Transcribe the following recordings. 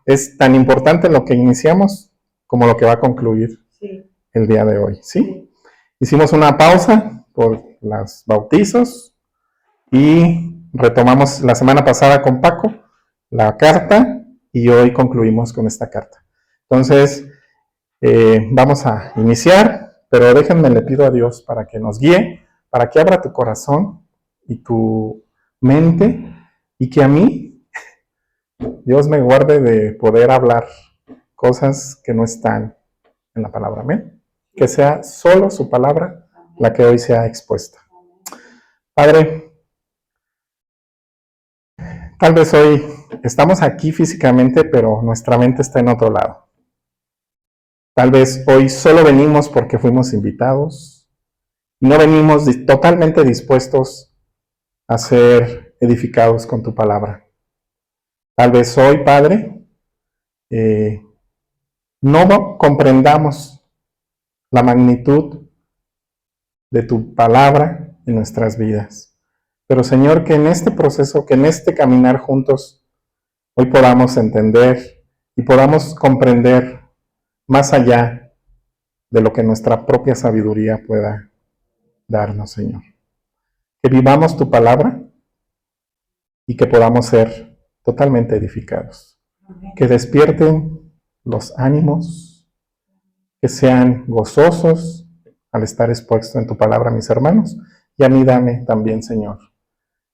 Es tan importante lo que iniciamos como lo que va a concluir el día de hoy, ¿sí? Hicimos una pausa por los bautizos y retomamos la semana pasada con Paco la carta y hoy concluimos con esta carta. Entonces, vamos a iniciar, pero déjenme, le pido a Dios para que nos guíe, para que abra tu corazón y tu mente y que a mí Dios me guarde de poder hablar cosas que no están en la palabra. Amén. Que sea solo su palabra la que hoy sea expuesta. Padre, tal vez hoy estamos aquí físicamente, pero nuestra mente está en otro lado. Tal vez hoy solo venimos porque fuimos invitados y no venimos totalmente dispuestos a ser edificados con tu palabra. Tal vez hoy, Padre, no comprendamos la magnitud de tu palabra en nuestras vidas. Pero Señor, que en este proceso, que en este caminar juntos, hoy podamos entender y podamos comprender más allá de lo que nuestra propia sabiduría pueda darnos, Señor. Que vivamos tu palabra y que podamos ser totalmente edificados. Que despierten los ánimos, que sean gozosos al estar expuesto en tu palabra, mis hermanos. Y a mí dame también, Señor,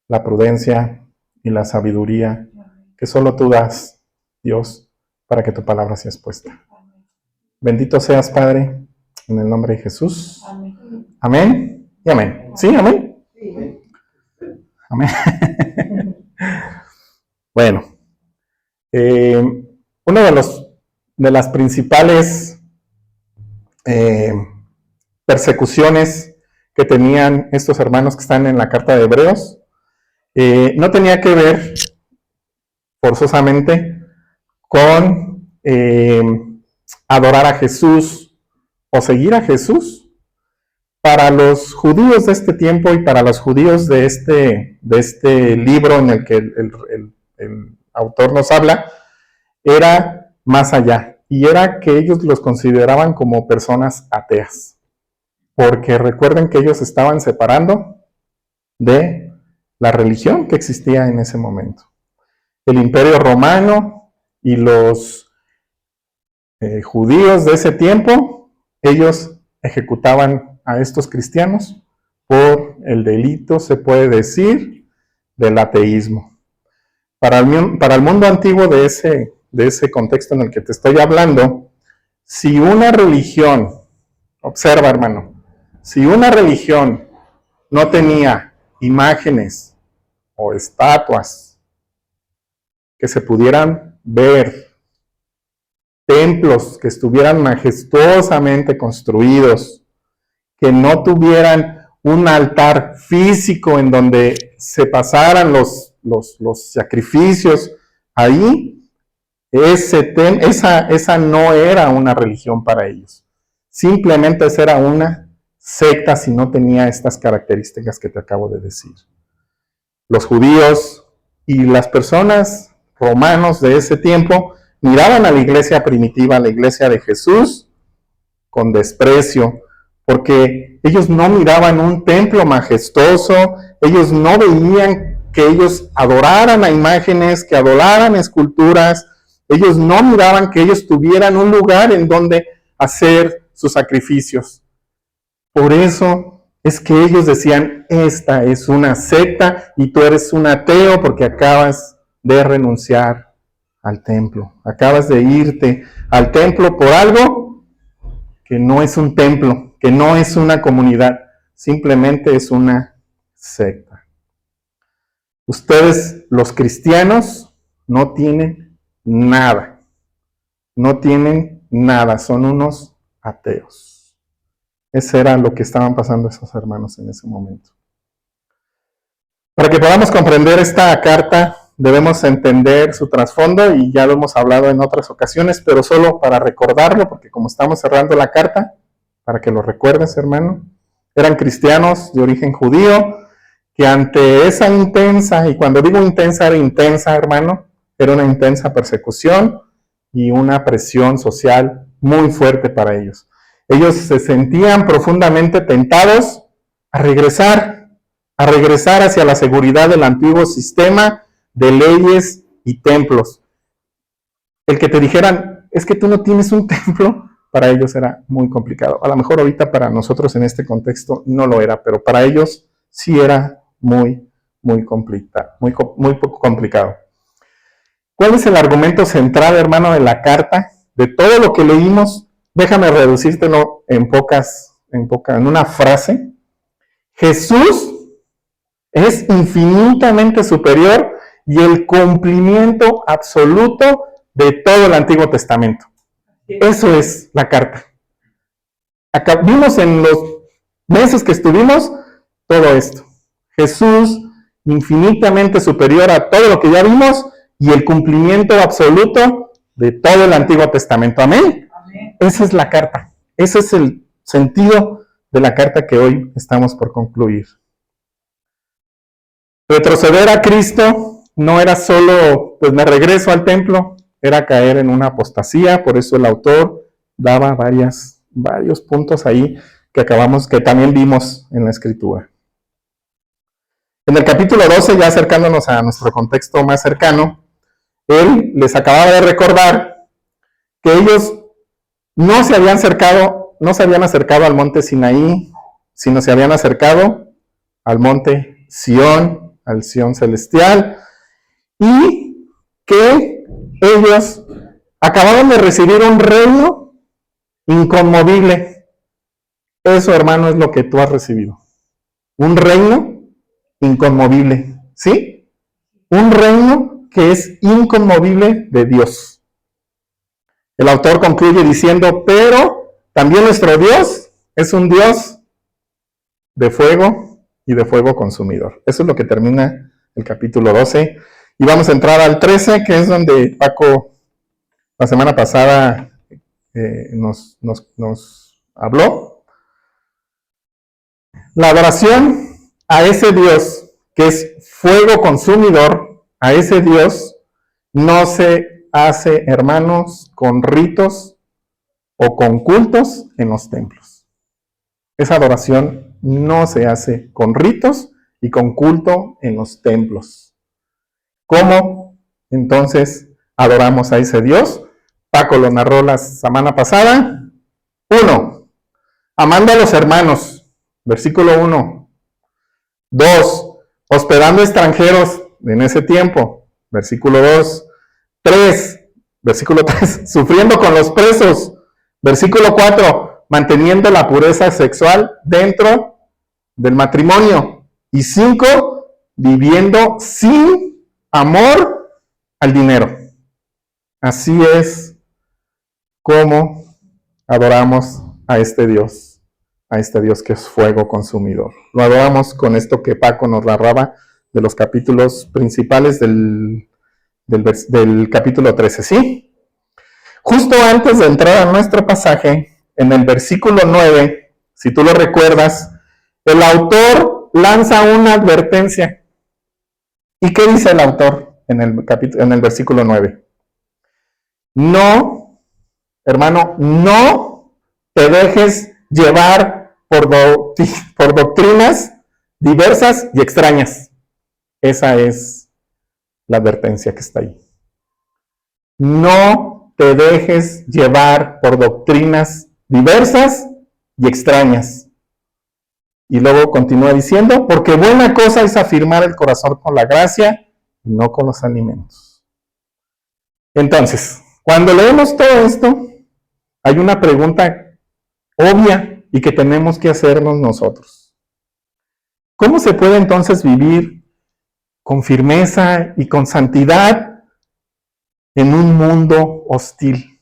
la prudencia y la sabiduría que solo tú das, Dios, para que tu palabra sea expuesta. Bendito seas, Padre, en el nombre de Jesús. Amén y amén. ¿Sí? ¿Amén? Amén. Bueno, uno de las principales persecuciones que tenían estos hermanos que están en la carta de Hebreos no tenía que ver forzosamente con adorar a Jesús o seguir a Jesús. Para los judíos de este tiempo y para los judíos de este libro en el que el autor nos habla, era más allá, y era que ellos los consideraban como personas ateas, porque recuerden que ellos estaban separando de la religión que existía en ese momento. El Imperio Romano y los judíos de ese tiempo, ellos ejecutaban a estos cristianos por el delito, se puede decir, del ateísmo. Para el mundo antiguo de ese contexto en el que te estoy hablando, si una religión, observa hermano, si una religión no tenía imágenes o estatuas que se pudieran ver, templos que estuvieran majestuosamente construidos, que no tuvieran un altar físico en donde se pasaran los sacrificios, ahí esa no era una religión para ellos. Simplemente esa era una secta si no tenía estas características que te acabo de decir. Los judíos y las personas romanos de ese tiempo miraban a la iglesia primitiva, a la iglesia de Jesús, con desprecio, porque ellos no miraban un templo majestuoso, ellos no veían que ellos adoraran a imágenes, que adoraran esculturas, ellos no miraban que ellos tuvieran un lugar en donde hacer sus sacrificios. Por eso es que ellos decían, esta es una secta y tú eres un ateo porque acabas de renunciar al templo. Acabas de irte al templo por algo que no es un templo, que no es una comunidad, simplemente es una secta. Ustedes, los cristianos, no tienen nada. No tienen nada, son unos ateos. Ese era lo que estaban pasando esos hermanos en ese momento. Para que podamos comprender esta carta, debemos entender su trasfondo, y ya lo hemos hablado en otras ocasiones, pero solo para recordarlo, porque como estamos cerrando la carta, para que lo recuerdes, hermano, eran cristianos de origen judío, que ante esa intensa, y cuando digo intensa, era intensa, hermano, era una intensa persecución y una presión social muy fuerte para ellos. Ellos se sentían profundamente tentados a regresar hacia la seguridad del antiguo sistema de leyes y templos. El que te dijeran, es que tú no tienes un templo, para ellos era muy complicado. A lo mejor ahorita para nosotros en este contexto no lo era, pero para ellos sí era muy poco complicado. ¿Cuál es el argumento central, hermano, de la carta? De todo lo que leímos, déjame reducírtelo en una frase. Jesús es infinitamente superior y el cumplimiento absoluto de todo el Antiguo Testamento. Eso es la carta. Acá vimos en los meses que estuvimos todo esto. Jesús infinitamente superior a todo lo que ya vimos y el cumplimiento absoluto de todo el Antiguo Testamento. ¿Amén? Amén. Esa es la carta. Ese es el sentido de la carta que hoy estamos por concluir. Retroceder a Cristo no era solo, pues me regreso al templo, era caer en una apostasía. Por eso el autor daba varios puntos ahí que también vimos en la Escritura. En el capítulo 12, ya acercándonos a nuestro contexto más cercano, él les acababa de recordar que ellos no se habían acercado al monte Sinaí, sino se habían acercado al monte Sión, al Sión celestial, y que ellos acababan de recibir un reino inconmovible. Eso, hermano, es lo que tú has recibido. Un reino inconmovible, ¿sí? Un reino que es inconmovible de Dios. El autor concluye diciendo, pero también nuestro Dios es un Dios de fuego y de fuego consumidor. Eso es lo que termina el capítulo 12. Y vamos a entrar al 13, que es donde Paco la semana pasada nos habló. La adoración a ese Dios que es fuego consumidor, a ese Dios no se hace, hermanos, con ritos o con cultos en los templos. Esa adoración no se hace con ritos y con culto en los templos. ¿Cómo entonces adoramos a ese Dios? Paco lo narró la semana pasada. 1. Amando a los hermanos. Versículo 1. 2. Hospedando extranjeros en ese tiempo. Versículo 2. 3. Versículo 3. Sufriendo con los presos. Versículo 4. Manteniendo la pureza sexual dentro del matrimonio. Y 5. Viviendo sin amor al dinero. Así es como adoramos a este Dios que es fuego consumidor. Lo adoramos con esto que Paco nos narraba de los capítulos principales del capítulo 13, ¿sí? Justo antes de entrar a nuestro pasaje, en el versículo 9, si tú lo recuerdas, el autor lanza una advertencia. ¿Y qué dice el autor en el versículo 9? No, hermano, no te dejes llevar por doctrinas diversas y extrañas. Esa es la advertencia que está ahí. No te dejes llevar por doctrinas diversas y extrañas. Y luego continúa diciendo, porque buena cosa es afirmar el corazón con la gracia y no con los alimentos. Entonces, cuando leemos todo esto, hay una pregunta obvia y que tenemos que hacernos nosotros. ¿Cómo se puede entonces vivir con firmeza y con santidad en un mundo hostil?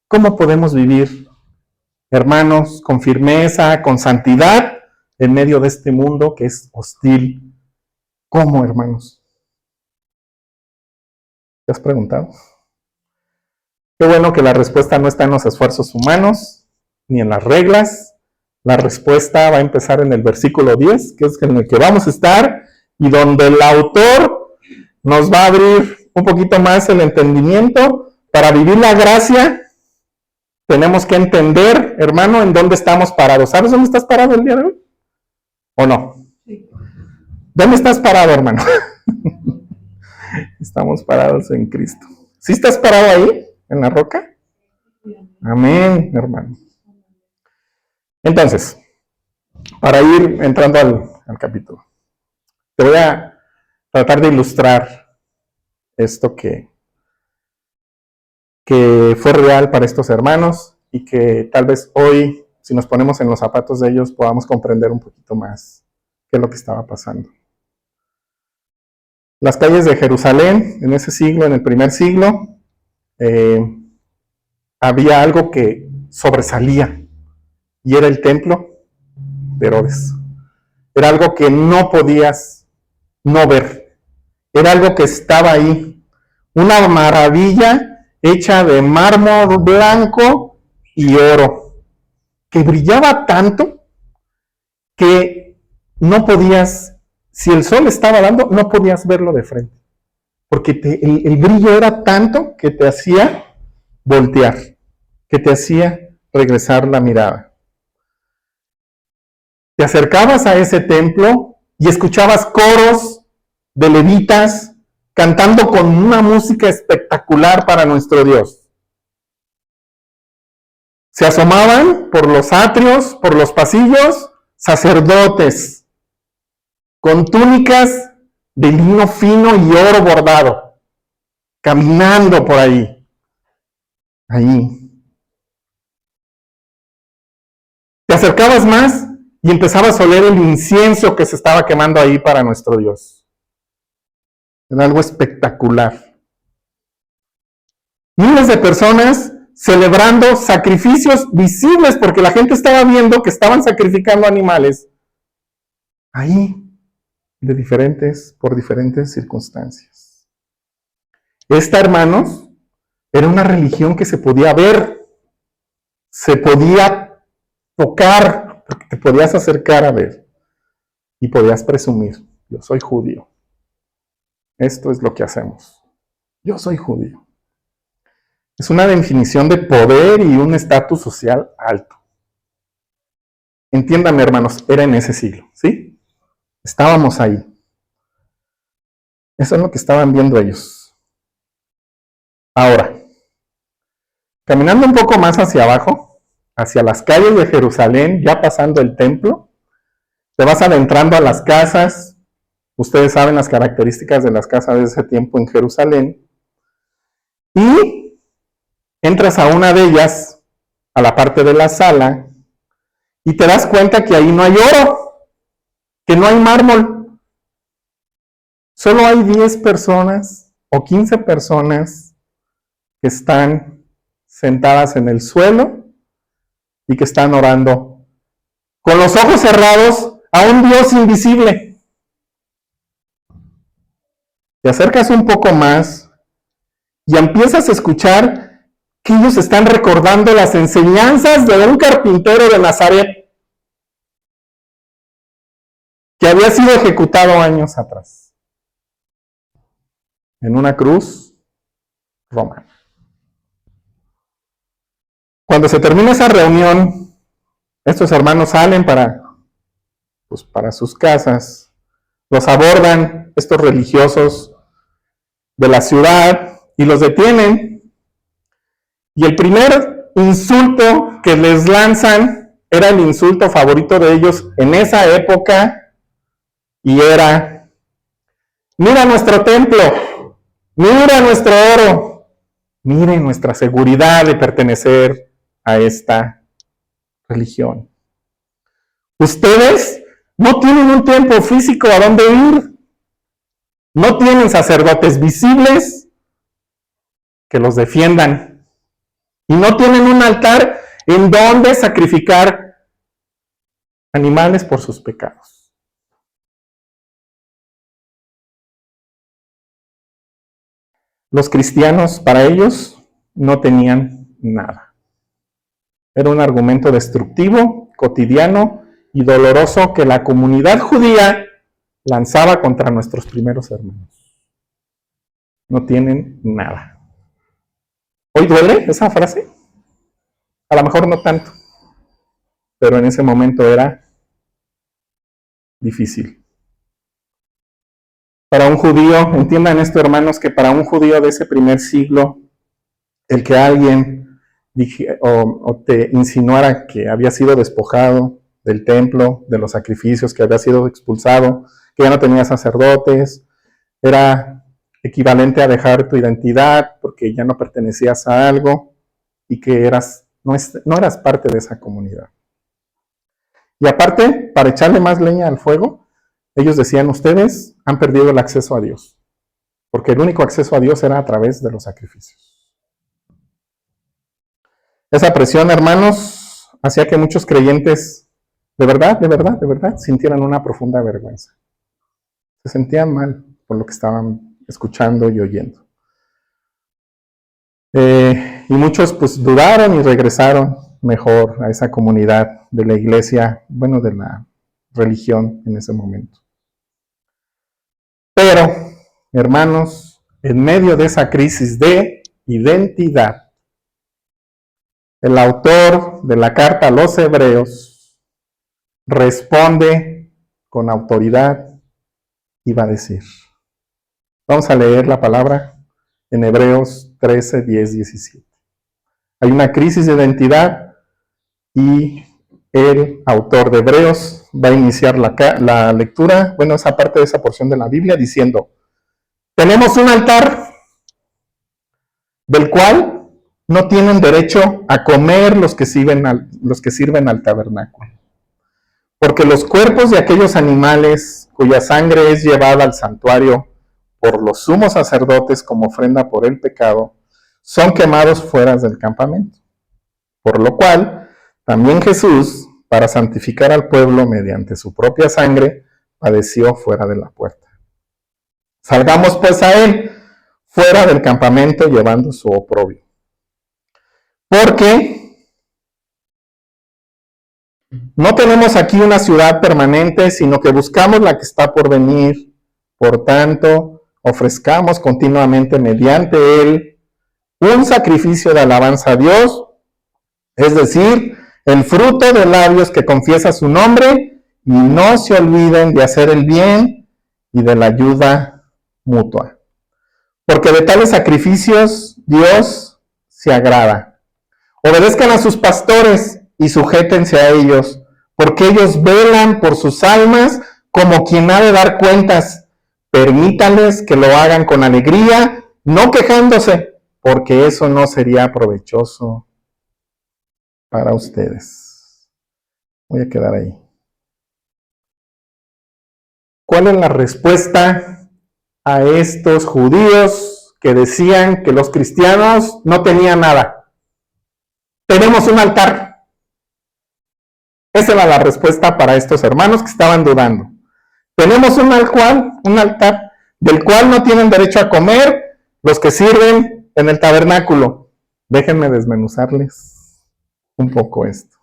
¿Cómo podemos vivir, hermanos, con firmeza, con santidad en medio de este mundo que es hostil ¿Cómo, hermanos? ¿Te has preguntado? Qué bueno que la respuesta no está en los esfuerzos humanos, ni en las reglas. La respuesta va a empezar en el versículo 10, que es en el que vamos a estar, y donde el autor nos va a abrir un poquito más el entendimiento. Para vivir la gracia, tenemos que entender, hermano, en dónde estamos parados. ¿Sabes dónde estás parado el día de hoy? ¿O no? ¿Dónde estás parado, hermano? Estamos parados en Cristo. ¿Sí estás parado ahí, en la roca? Amén, hermano. Entonces, para ir entrando al capítulo, te voy a tratar de ilustrar esto que fue real para estos hermanos y que tal vez hoy, si nos ponemos en los zapatos de ellos, podamos comprender un poquito más qué es lo que estaba pasando. Las calles de Jerusalén, en ese siglo, en el primer siglo, había algo que sobresalía y era el templo de Herodes. Era algo que no podías no ver. Era algo que estaba ahí. Una maravilla hecha de mármol blanco y oro, que brillaba tanto que no podías, si el sol estaba dando, no podías verlo de frente. Porque el brillo era tanto que te hacía voltear, que te hacía regresar la mirada. Te acercabas a ese templo y escuchabas coros de levitas cantando con una música espectacular para nuestro Dios. Se asomaban por los atrios, por los pasillos, sacerdotes con túnicas de lino fino y oro bordado, caminando por ahí. Te acercabas más y empezabas a oler el incienso que se estaba quemando ahí para nuestro Dios. Era algo espectacular. Miles de personas celebrando sacrificios visibles porque la gente estaba viendo que estaban sacrificando animales ahí por diferentes circunstancias. Esta, hermanos, era una religión que se podía ver, se podía tocar, porque te podías acercar a ver y podías presumir: yo soy judío. Esto es lo que hacemos. Yo soy judío. Es una definición de poder y un estatus social alto. Entiéndanme, hermanos, era en ese siglo, ¿sí? Estábamos ahí. Eso es lo que estaban viendo ellos. Ahora, caminando un poco más hacia abajo, hacia las calles de Jerusalén, ya pasando el templo, te vas adentrando a las casas. Ustedes saben las características de las casas de ese tiempo en Jerusalén. Y entras a una de ellas, a la parte de la sala, y te das cuenta que ahí no hay oro, que no hay mármol. Solo hay 10 personas o 15 personas que están sentadas en el suelo y que están orando con los ojos cerrados a un Dios invisible. Te acercas un poco más y empiezas a escuchar que ellos están recordando las enseñanzas de un carpintero de Nazaret que había sido ejecutado años atrás en una cruz romana. Cuando se termina esa reunión, estos hermanos salen para sus casas, los abordan estos religiosos de la ciudad y los detienen. Y el primer insulto que les lanzan era el insulto favorito de ellos en esa época y era: mira nuestro templo, mira nuestro oro, miren nuestra seguridad de pertenecer a esta religión. Ustedes no tienen un templo físico a donde ir, no tienen sacerdotes visibles que los defiendan y no tienen un altar en donde sacrificar animales por sus pecados. Los cristianos, para ellos, no tenían nada. Era un argumento destructivo, cotidiano y doloroso que la comunidad judía lanzaba contra nuestros primeros hermanos. No tienen nada. ¿Hoy duele esa frase? A lo mejor no tanto, pero en ese momento era difícil. Para un judío, entiendan esto, hermanos, que para un judío de ese primer siglo, el que alguien te insinuara que había sido despojado del templo, de los sacrificios, que había sido expulsado, que ya no tenía sacerdotes, era equivalente a dejar tu identidad porque ya no pertenecías a algo y que no eras parte de esa comunidad. Y aparte, para echarle más leña al fuego, ellos decían, ustedes han perdido el acceso a Dios, porque el único acceso a Dios era a través de los sacrificios. Esa presión, hermanos, hacía que muchos creyentes de verdad, sintieran una profunda vergüenza. Se sentían mal por lo que estaban escuchando y oyendo. Y muchos pues dudaron y regresaron mejor a esa comunidad de la iglesia, bueno, de la religión en ese momento. Pero, hermanos, en medio de esa crisis de identidad, el autor de la carta a los Hebreos responde con autoridad y va a decir, vamos a leer la palabra en Hebreos 13, 10, 17. Hay una crisis de identidad y el autor de Hebreos va a iniciar la lectura, bueno, esa parte de esa porción de la Biblia diciendo, tenemos un altar del cual no tienen derecho a comer los que sirven al tabernáculo. Porque los cuerpos de aquellos animales cuya sangre es llevada al santuario por los sumos sacerdotes como ofrenda por el pecado, son quemados fuera del campamento. Por lo cual, también Jesús, para santificar al pueblo mediante su propia sangre, padeció fuera de la puerta. Salgamos pues a él, fuera del campamento, llevando su oprobio. Porque no tenemos aquí una ciudad permanente, sino que buscamos la que está por venir. Por tanto, ofrezcamos continuamente mediante él un sacrificio de alabanza a Dios, es decir, el fruto de labios que confiesa su nombre, y no se olviden de hacer el bien y de la ayuda mutua. Porque de tales sacrificios Dios se agrada. Obedezcan a sus pastores y sujétense a ellos, porque ellos velan por sus almas como quien ha de dar cuentas. Permítanles que lo hagan con alegría, no quejándose, porque eso no sería provechoso para ustedes. Voy a quedar ahí. ¿Cuál es la respuesta a estos judíos que decían que los cristianos no tenían nada? Tenemos un altar. Esa era la respuesta para estos hermanos que estaban dudando. Tenemos un altar del cual no tienen derecho a comer los que sirven en el tabernáculo. Déjenme desmenuzarles un poco esto.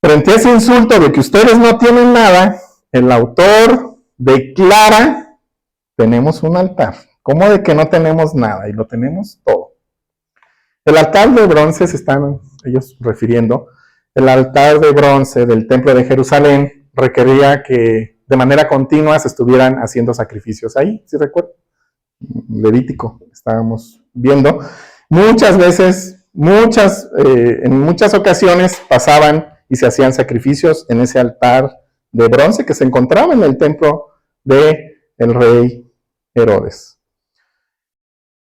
Frente a ese insulto de que ustedes no tienen nada, el autor declara, tenemos un altar. ¿Cómo de que no tenemos nada? Y lo tenemos todo. El altar de bronce, se están ellos refiriendo, el altar de bronce del templo de Jerusalén requería que de manera continua se estuvieran haciendo sacrificios ahí, ¿sí recuerdan? Levítico, estábamos viendo. Muchas veces, en muchas ocasiones pasaban y se hacían sacrificios en ese altar de bronce que se encontraba en el templo del rey Herodes.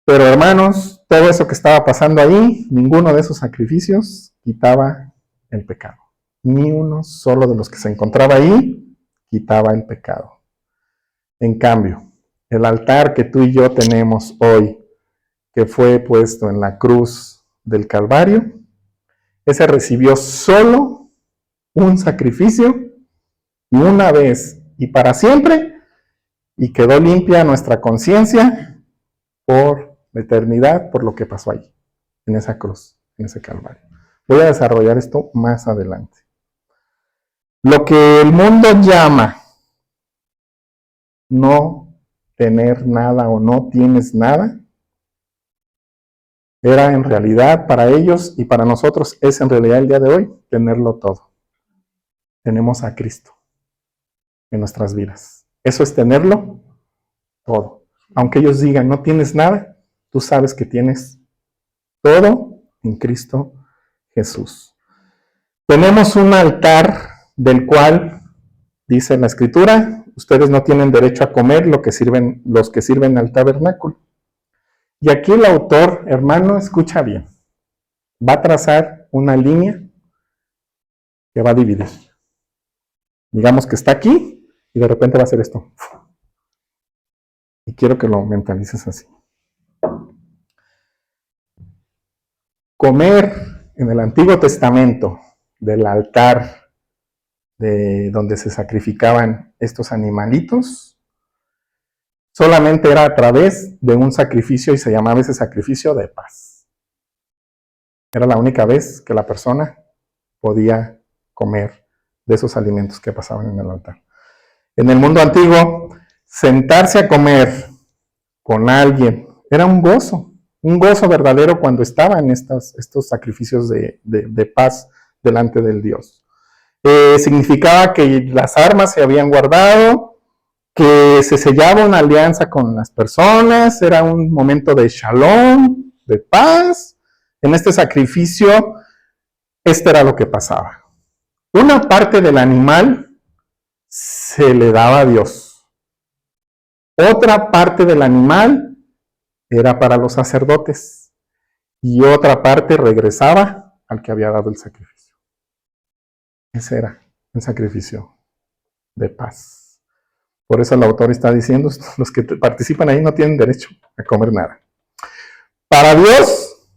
Pero hermanos, todo eso que estaba pasando ahí, ninguno de esos sacrificios quitaba el pecado. Ni uno solo de los que se encontraba ahí quitaba el pecado. En cambio, el altar que tú y yo tenemos hoy, que fue puesto en la cruz del Calvario, ese recibió solo un sacrificio y una vez y para siempre, y quedó limpia nuestra conciencia por la eternidad, por lo que pasó ahí, en esa cruz, en ese Calvario. Voy a desarrollar esto más adelante. Lo que el mundo llama no tener nada o no tienes nada, era en realidad para ellos y para nosotros es en realidad el día de hoy tenerlo todo. Tenemos a Cristo en nuestras vidas. Eso es tenerlo todo. Aunque ellos digan no tienes nada, tú sabes que tienes todo en Cristo Jesús. Tenemos un altar del cual dice la Escritura, ustedes no tienen derecho a comer los que sirven al tabernáculo. Y aquí el autor, hermano, escucha bien, va a trazar una línea que va a dividir. Digamos que está aquí y de repente va a hacer esto. Y quiero que lo mentalices así. Comer en el Antiguo Testamento del altar de donde se sacrificaban estos animalitos, solamente era a través de un sacrificio y se llamaba ese sacrificio de paz. Era la única vez que la persona podía comer de esos alimentos que pasaban en el altar. En el mundo antiguo, sentarse a comer con alguien era un gozo verdadero cuando estaban estos sacrificios de paz delante del Dios. Significaba que las armas se habían guardado, que se sellaba una alianza con las personas, era un momento de shalom, de paz. En este sacrificio, esto era lo que pasaba. Una parte del animal se le daba a Dios. Otra parte del animal era para los sacerdotes y otra parte regresaba al que había dado el sacrificio. Ese era el sacrificio de paz. Por eso el autor está diciendo, los que participan ahí no tienen derecho a comer nada. Para Dios,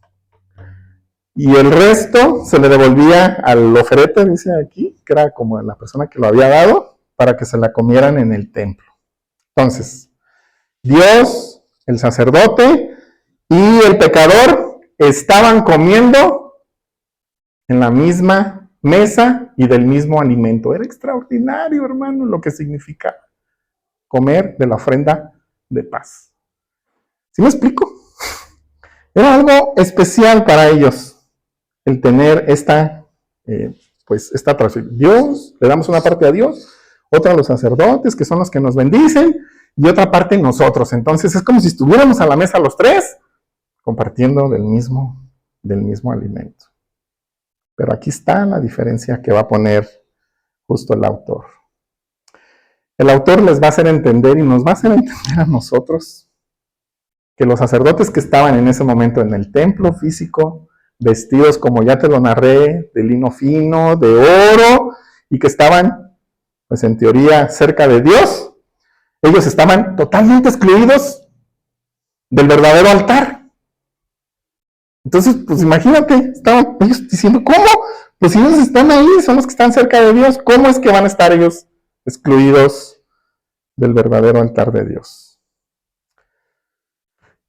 y el resto se le devolvía al oferete, dice aquí, que era como la persona que lo había dado, para que se la comieran en el templo. Entonces, Dios, el sacerdote y el pecador estaban comiendo en la misma mesa y del mismo alimento. Era extraordinario, hermano, lo que significa comer de la ofrenda de paz. ¿Sí me explico? Era algo especial para ellos el tener esta tradición. Dios, le damos una parte a Dios, otra a los sacerdotes, que son los que nos bendicen, y otra parte nosotros. Entonces es como si estuviéramos a la mesa los tres, compartiendo del mismo alimento. Pero aquí está la diferencia que va a poner justo el autor. El autor les va a hacer entender y nos va a hacer entender a nosotros que los sacerdotes que estaban en ese momento en el templo físico, vestidos como ya te lo narré, de lino fino, de oro, y que estaban, pues en teoría, cerca de Dios, ellos estaban totalmente excluidos del verdadero altar. Entonces, pues imagínate, estaban ellos diciendo, ¿cómo? Pues si ellos están ahí, son los que están cerca de Dios, ¿cómo es que van a estar ellos excluidos del verdadero altar de Dios?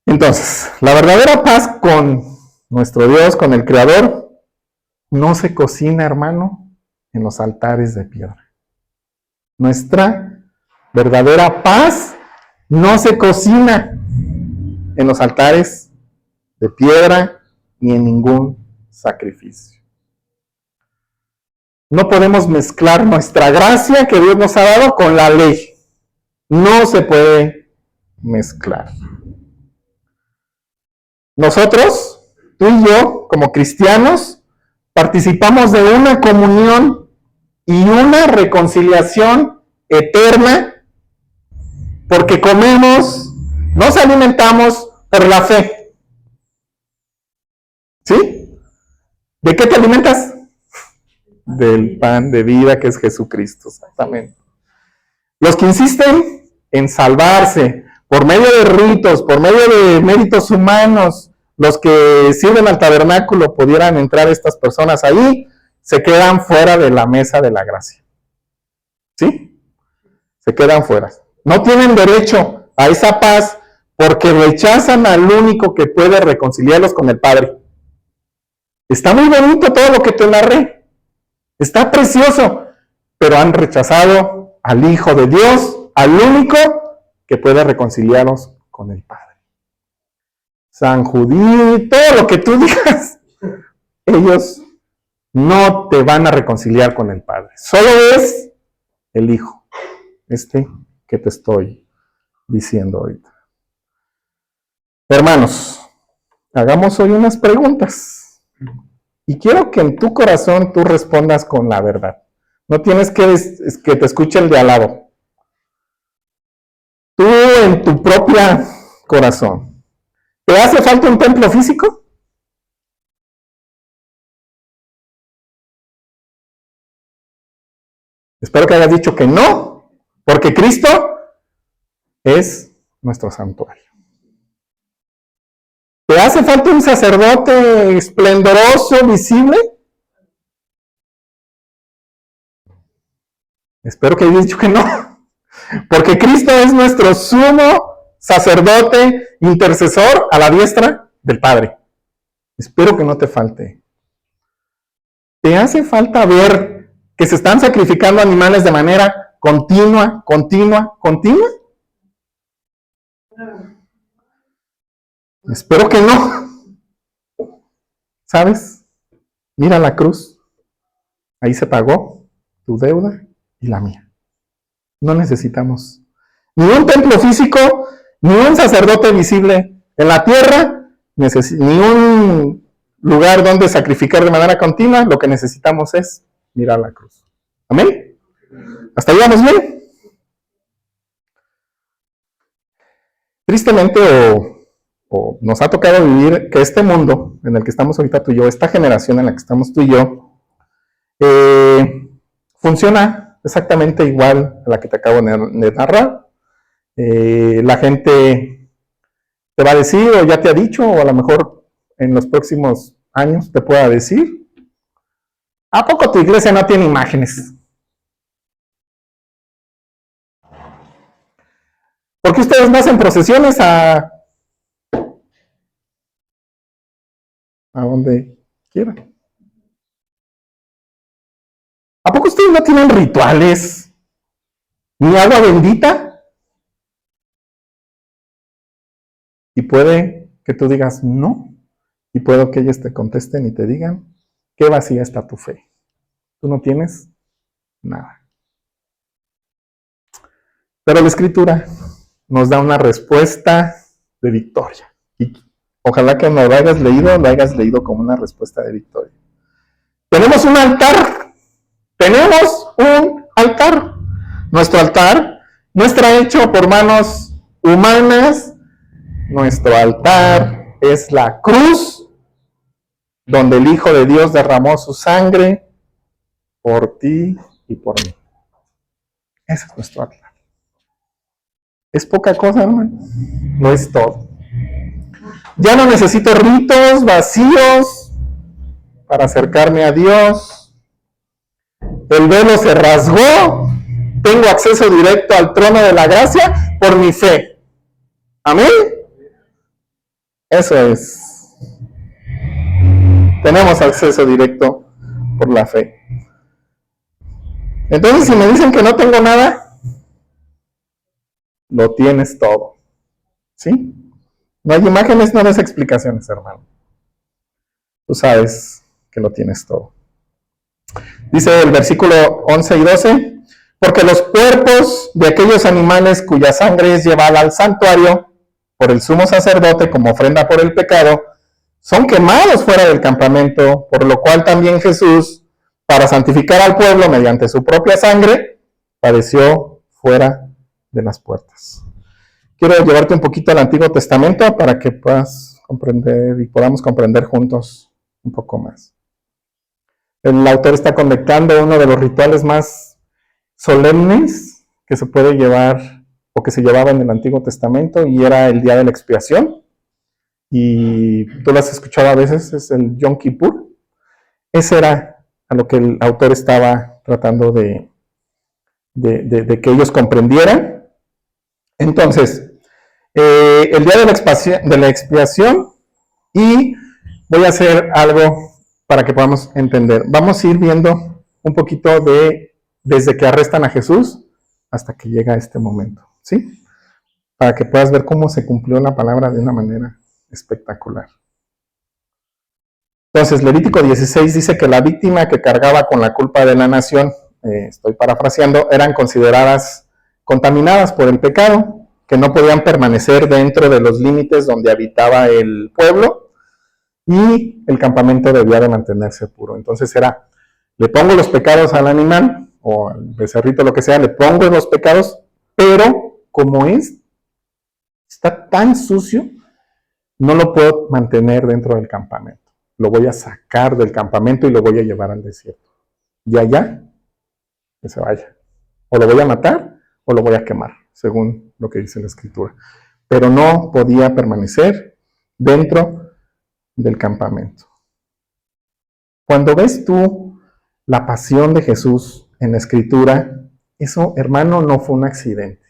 Entonces, la verdadera paz con nuestro Dios, con el Creador, no se cocina, hermano, en los altares de piedra. Nuestra verdadera paz no se cocina en los altares de piedra ni en ningún sacrificio. No podemos mezclar nuestra gracia que Dios nos ha dado con la ley. No se puede mezclar. Nosotros, tú y yo, como cristianos, participamos de una comunión y una reconciliación eterna porque comemos, nos alimentamos por la fe. ¿Sí? ¿De qué te alimentas? Del pan de vida que es Jesucristo, exactamente. Los que insisten en salvarse por medio de ritos, por medio de méritos humanos, los que sirven al tabernáculo, pudieran entrar estas personas ahí, se quedan fuera de la mesa de la gracia. ¿Sí? Se quedan fuera. No tienen derecho a esa paz porque rechazan al único que puede reconciliarlos con el Padre. Está muy bonito todo lo que te narré, está precioso, pero han rechazado al Hijo de Dios, al único que puede reconciliarlos con el Padre. San Judío, todo lo que tú digas, ellos no te van a reconciliar con el Padre. Solo es el Hijo, que te estoy diciendo ahorita. Hermanos, hagamos hoy unas preguntas. Y quiero que en tu corazón tú respondas con la verdad. No tienes que te escuche el de al lado. Tú en tu propio corazón. ¿Te hace falta un templo físico? Espero que hayas dicho que no, porque Cristo es nuestro santuario. ¿Te hace falta un sacerdote esplendoroso, visible? Espero que hayas dicho que no, porque Cristo es nuestro sumo sacerdote, intercesor a la diestra del Padre. Espero que no te falte. ¿Te hace falta ver que se están sacrificando animales de manera continua? Espero que no. ¿Sabes? Mira la cruz. Ahí se pagó tu deuda y la mía. No necesitamos ni un templo físico, ni un sacerdote visible en la tierra, ni un lugar donde sacrificar de manera continua. Lo que necesitamos es mirar la cruz. ¿Amén? ¿Hasta ahí vamos bien? Tristemente o nos ha tocado vivir que este mundo en el que estamos ahorita tú y yo, esta generación en la que estamos tú y yo, funciona exactamente igual a la que te acabo de narrar. La gente te va a decir, o ya te ha dicho, o a lo mejor en los próximos años te pueda decir, ¿a poco tu iglesia no tiene imágenes? ¿Por qué ustedes no hacen procesiones a donde quieran? ¿A poco ustedes no tienen rituales? ¿Ni agua bendita? Y puede que tú digas no, y puedo que ellos te contesten y te digan, qué vacía está tu fe. Tú no tienes nada. Pero la Escritura nos da una respuesta de victoria. Y ojalá que no lo hayas leído como una respuesta de victoria. Tenemos un altar. Tenemos un altar. Nuestro altar no está hecho por manos humanas. Nuestro altar es la cruz, donde el Hijo de Dios derramó su sangre por ti y por mí. Ese es nuestro altar. ¿Es poca cosa, hermano? No es todo. Ya no necesito ritos vacíos para acercarme a Dios. El velo se rasgó. Tengo acceso directo al trono de la gracia por mi fe. ¿Amén? Eso es. Tenemos acceso directo por la fe. Entonces, si me dicen que no tengo nada, lo tienes todo. ¿Sí? No hay imágenes, no des explicaciones, hermano. Tú sabes que lo tienes todo. Dice el versículo 11 y 12, porque los cuerpos de aquellos animales cuya sangre es llevada al santuario por el sumo sacerdote como ofrenda por el pecado, son quemados fuera del campamento, por lo cual también Jesús, para santificar al pueblo mediante su propia sangre, padeció fuera de las puertas. Quiero llevarte un poquito al Antiguo Testamento para que puedas comprender y podamos comprender juntos un poco más. El autor está conectando uno de los rituales más solemnes que se puede llevar o que se llevaba en el Antiguo Testamento, y era el día de la expiación. Y tú lo has escuchado a veces, es el Yom Kippur. Ese era a lo que el autor estaba tratando de que ellos comprendieran. Entonces, el día de la expiación, y voy a hacer algo para que podamos entender. Vamos a ir viendo un poquito desde que arrestan a Jesús hasta que llega este momento, ¿sí? Para que puedas ver cómo se cumplió la palabra de una manera espectacular. Entonces, Levítico 16 dice que la víctima que cargaba con la culpa de la nación, estoy parafraseando, eran consideradas contaminadas por el pecado, que no podían permanecer dentro de los límites donde habitaba el pueblo, y el campamento debía de mantenerse puro. Entonces le pongo los pecados al animal, o al becerrito, lo que sea, le pongo los pecados, pero como está tan sucio, no lo puedo mantener dentro del campamento. Lo voy a sacar del campamento y lo voy a llevar al desierto. Y allá, que se vaya. O lo voy a matar o lo voy a quemar, según lo que dice la Escritura. Pero no podía permanecer dentro del campamento. Cuando ves tú la pasión de Jesús en la Escritura, eso, hermano, no fue un accidente.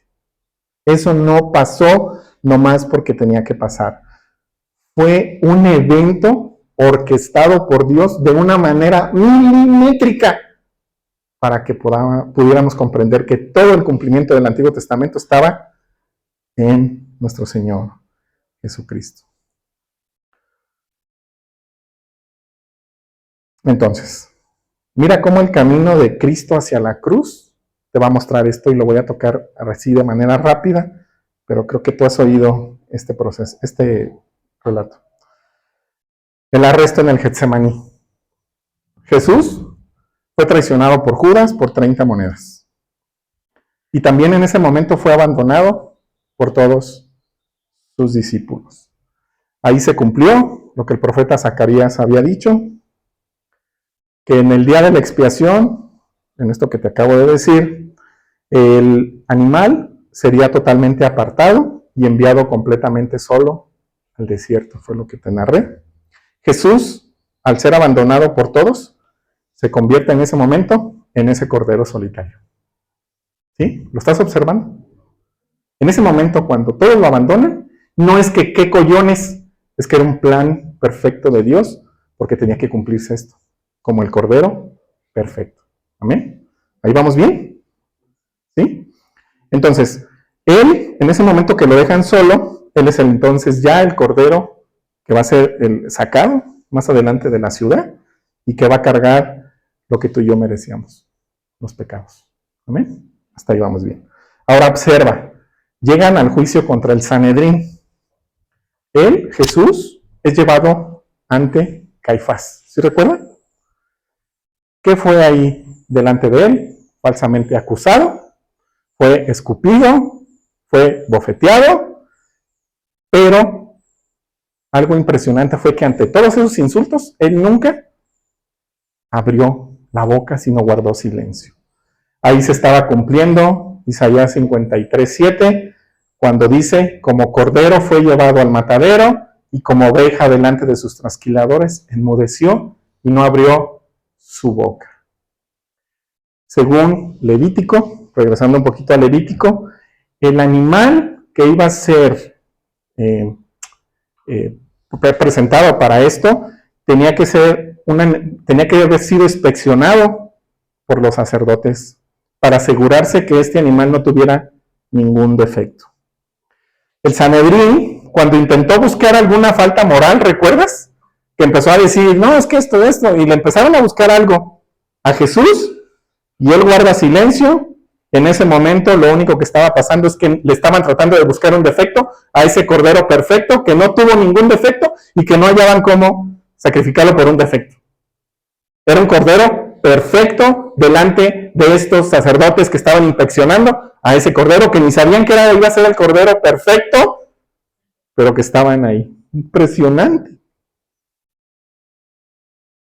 Eso no pasó nomás porque tenía que pasar. Fue un evento orquestado por Dios de una manera milimétrica para que pudiéramos comprender que todo el cumplimiento del Antiguo Testamento estaba en nuestro Señor Jesucristo. Entonces, mira cómo el camino de Cristo hacia la cruz te va a mostrar esto, y lo voy a tocar así de manera rápida, pero creo que tú has oído este proceso, este relato. El arresto en el Getsemaní. Jesús fue traicionado por Judas por 30 monedas. Y también en ese momento fue abandonado por todos sus discípulos. Ahí se cumplió lo que el profeta Zacarías había dicho, que en el día de la expiación, en esto que te acabo de decir, el animal sería totalmente apartado y enviado completamente solo al desierto. Fue lo que te narré. Jesús, al ser abandonado por todos, se convierte en ese momento en ese cordero solitario. ¿Sí? ¿Lo estás observando? En ese momento, cuando todos lo abandonan, no es que qué collones, es que era un plan perfecto de Dios, porque tenía que cumplirse esto, como el cordero perfecto. ¿Amén? ¿Ahí vamos bien? ¿Sí? Entonces, él, en ese momento que lo dejan solo, él es entonces ya el cordero que va a ser el sacado más adelante de la ciudad y que va a cargar lo que tú y yo merecíamos, los pecados. ¿Amén? Hasta ahí vamos bien. Ahora observa, llegan al juicio contra el Sanedrín. Él, Jesús, es llevado ante Caifás. ¿Sí recuerdan? ¿Qué fue ahí delante de él? Falsamente acusado, fue escupido, fue bofeteado, pero algo impresionante fue que ante todos esos insultos, él nunca abrió la boca, sino guardó silencio. Ahí se estaba cumpliendo Isaías 53:7, cuando dice, como cordero fue llevado al matadero, y como oveja delante de sus trasquiladores, enmudeció y no abrió su boca. Según Levítico, regresando un poquito a Levítico, el animal que iba a ser presentado para esto tenía que haber sido inspeccionado por los sacerdotes para asegurarse que este animal no tuviera ningún defecto. El Sanedrín, cuando intentó buscar alguna falta moral, ¿recuerdas? Que empezó a decir, no, es que esto, y le empezaron a buscar algo a Jesús, y él guarda silencio. En ese momento lo único que estaba pasando es que le estaban tratando de buscar un defecto a ese cordero perfecto, que no tuvo ningún defecto y que no hallaban cómo sacrificarlo por un defecto. Era un cordero perfecto delante de estos sacerdotes que estaban inspeccionando a ese cordero, que ni sabían que iba a ser el cordero perfecto, pero que estaban ahí. Impresionante.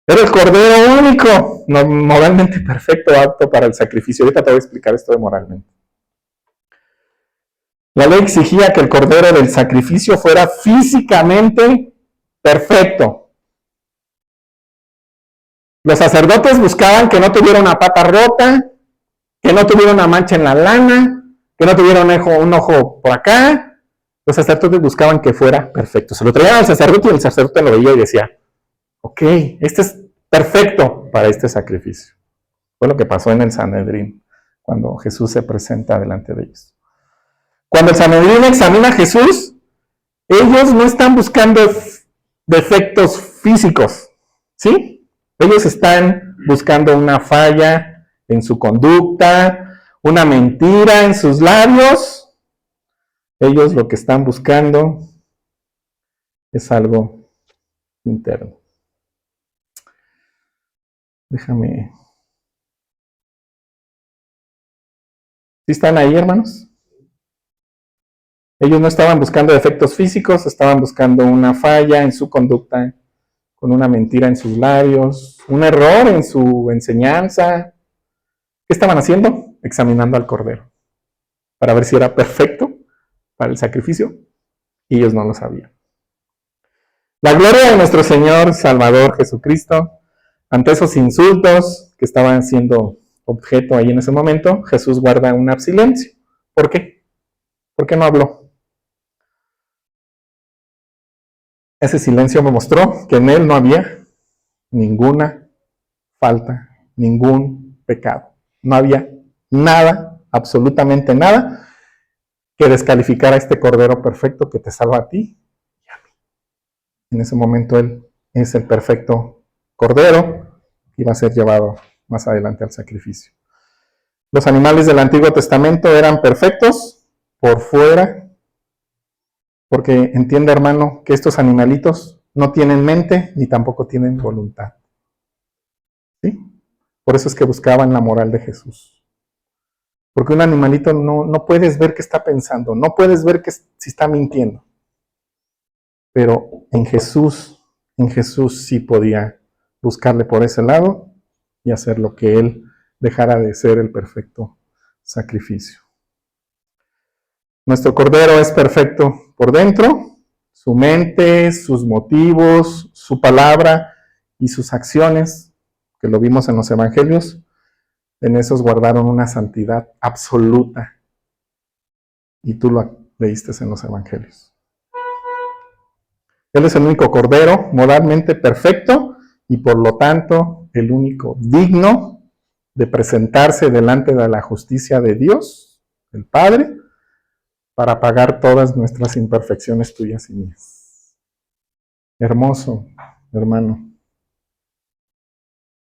Era el cordero único, moralmente perfecto, apto para el sacrificio. Ahorita te voy a explicar esto de moralmente. La ley exigía que el cordero del sacrificio fuera físicamente perfecto. Los sacerdotes buscaban que no tuviera una pata rota, que no tuviera una mancha en la lana, que no tuviera un ojo por acá, Los sacerdotes buscaban que fuera perfecto. Se lo traían al sacerdote y el sacerdote lo veía y decía, ok, este es perfecto para este sacrificio. Fue lo que pasó en el Sanedrín, cuando Jesús se presenta delante de ellos. Cuando el Sanedrín examina a Jesús, ellos no están buscando defectos físicos, ¿sí? Ellos están buscando una falla en su conducta, una mentira en sus labios. Ellos lo que están buscando es algo interno. Déjame. ¿Sí están ahí, hermanos? Ellos no estaban buscando defectos físicos, estaban buscando una falla en su conducta, con una mentira en sus labios, un error en su enseñanza. ¿Qué estaban haciendo? Examinando al Cordero, para ver si era perfecto para el sacrificio, y ellos no lo sabían. La gloria de nuestro Señor Salvador Jesucristo, ante esos insultos que estaban siendo objeto ahí en ese momento, Jesús guarda un silencio. ¿Por qué? ¿Por qué no habló? Ese silencio me mostró que en él no había ninguna falta, ningún pecado. No había nada, absolutamente nada, que descalificara a este Cordero perfecto que te salva a ti y a mí. En ese momento él es el perfecto Cordero y va a ser llevado más adelante al sacrificio. Los animales del Antiguo Testamento eran perfectos por fuera, porque entiende, hermano, que estos animalitos no tienen mente ni tampoco tienen voluntad. ¿Sí? Por eso es que buscaban la moral de Jesús. Porque un animalito no puedes ver qué está pensando, no puedes ver si está mintiendo. Pero en Jesús sí podía buscarle por ese lado y hacer lo que él dejara de ser el perfecto sacrificio. Nuestro Cordero es perfecto por dentro, su mente, sus motivos, su palabra y sus acciones, que lo vimos en los evangelios, en esos guardaron una santidad absoluta. Y tú lo leíste en los evangelios. Él es el único Cordero moralmente perfecto y por lo tanto el único digno de presentarse delante de la justicia de Dios, el Padre, para pagar todas nuestras imperfecciones tuyas y mías. Hermoso, hermano.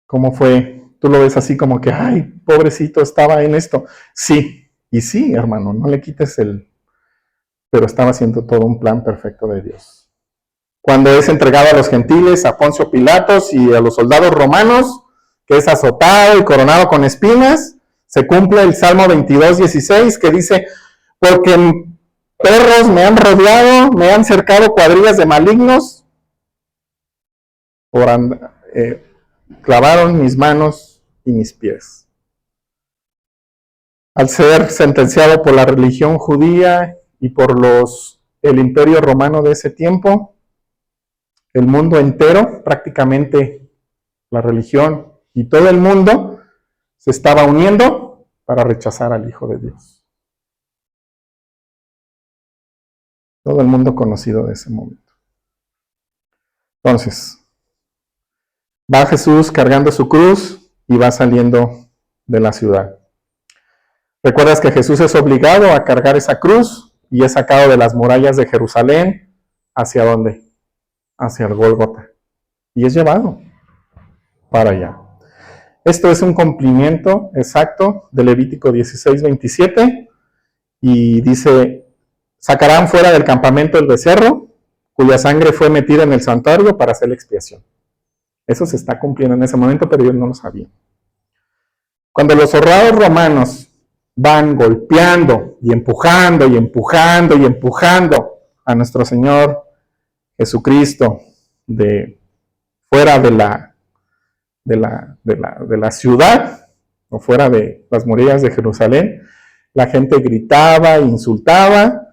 ¿Cómo fue? Tú lo ves así como que, ay, pobrecito, estaba en esto. Sí, y sí, hermano, no le quites pero estaba haciendo todo un plan perfecto de Dios. Cuando es entregado a los gentiles, a Poncio Pilatos y a los soldados romanos, que es azotado y coronado con espinas, se cumple el Salmo 22:16, que dice, porque perros me han rodeado, me han cercado cuadrillas de malignos, clavaron mis manos y mis pies. Al ser sentenciado por la religión judía y por el imperio romano de ese tiempo, el mundo entero, prácticamente la religión y todo el mundo, se estaba uniendo para rechazar al Hijo de Dios. Todo el mundo conocido de ese momento. Entonces, va Jesús cargando su cruz y va saliendo de la ciudad. ¿Recuerdas que Jesús es obligado a cargar esa cruz y es sacado de las murallas de Jerusalén? ¿Hacia dónde? Hacia el Gólgota. Y es llevado para allá. Esto es un cumplimiento exacto de Levítico 16:27 y dice, sacarán fuera del campamento el becerro, cuya sangre fue metida en el santuario para hacer la expiación. Eso se está cumpliendo en ese momento, pero ellos no lo sabían. Cuando los soldados romanos van golpeando y empujando y empujando y empujando a nuestro Señor Jesucristo fuera de la ciudad o fuera de las murallas de Jerusalén, la gente gritaba, insultaba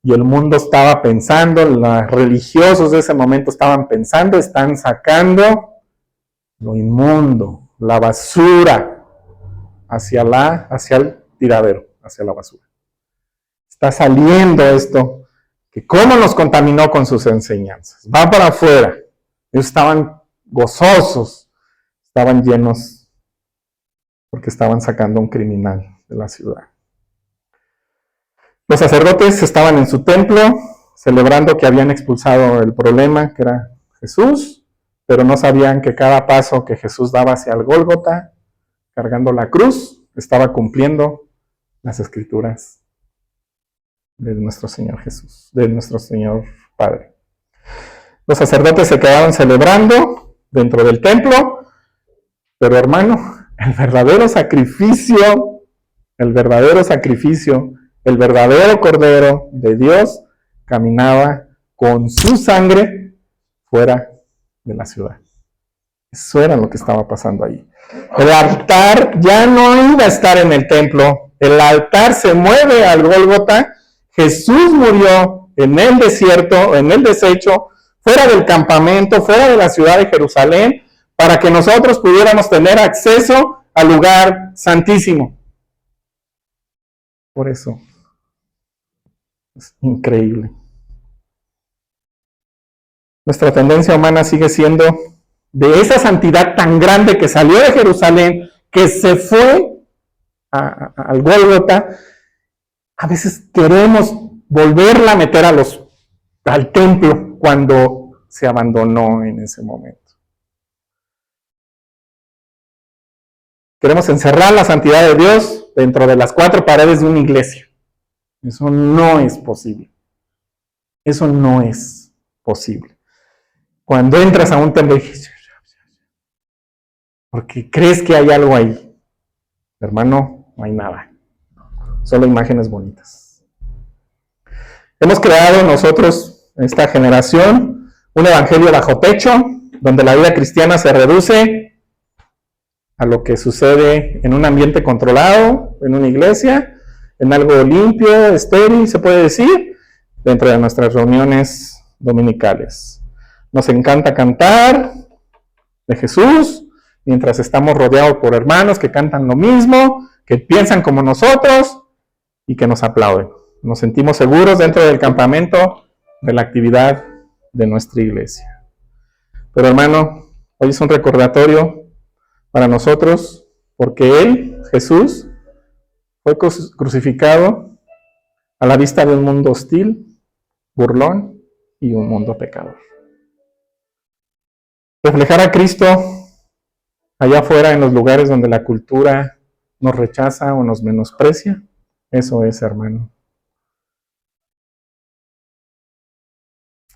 y el mundo estaba pensando, los religiosos de ese momento estaban pensando, están sacando lo inmundo, la basura hacia el tiradero, hacia la basura. Está saliendo esto ¿Y cómo nos contaminó con sus enseñanzas? Va para afuera. Ellos estaban gozosos, estaban llenos porque estaban sacando a un criminal de la ciudad. Los sacerdotes estaban en su templo celebrando que habían expulsado el problema, que era Jesús, pero no sabían que cada paso que Jesús daba hacia el Gólgota, cargando la cruz, estaba cumpliendo las escrituras de nuestro Señor Jesús, de nuestro Señor Padre. Los sacerdotes se quedaron celebrando dentro del templo, pero hermano, el verdadero sacrificio, el verdadero Cordero de Dios caminaba con su sangre fuera de la ciudad. Eso era lo que estaba pasando ahí. El altar ya no iba a estar en el templo. El altar se mueve al Gólgota. Jesús murió en el desierto, en el desecho, fuera del campamento, fuera de la ciudad de Jerusalén, para que nosotros pudiéramos tener acceso al lugar santísimo. Por eso es increíble. Nuestra tendencia humana sigue siendo de esa santidad tan grande que salió de Jerusalén, que se fue al Gólgota. A veces queremos volverla a meter al templo cuando se abandonó en ese momento. Queremos encerrar la santidad de Dios dentro de las cuatro paredes de una iglesia. Eso no es posible. Eso no es posible. Cuando entras a un templo, porque crees que hay algo ahí. Hermano, no hay nada. Solo imágenes bonitas. Hemos creado nosotros, en esta generación, un evangelio bajo techo, donde la vida cristiana se reduce a lo que sucede en un ambiente controlado, en una iglesia, en algo limpio, estéril, se puede decir, dentro de nuestras reuniones dominicales. Nos encanta cantar de Jesús, mientras estamos rodeados por hermanos que cantan lo mismo, que piensan como nosotros y que nos aplauden. Nos sentimos seguros dentro del campamento de la actividad de nuestra iglesia. Pero hermano, hoy es un recordatorio para nosotros, porque Él, Jesús, fue crucificado a la vista de un mundo hostil, burlón y un mundo pecador. Reflejar a Cristo allá afuera en los lugares donde la cultura nos rechaza o nos menosprecia, eso es, hermano,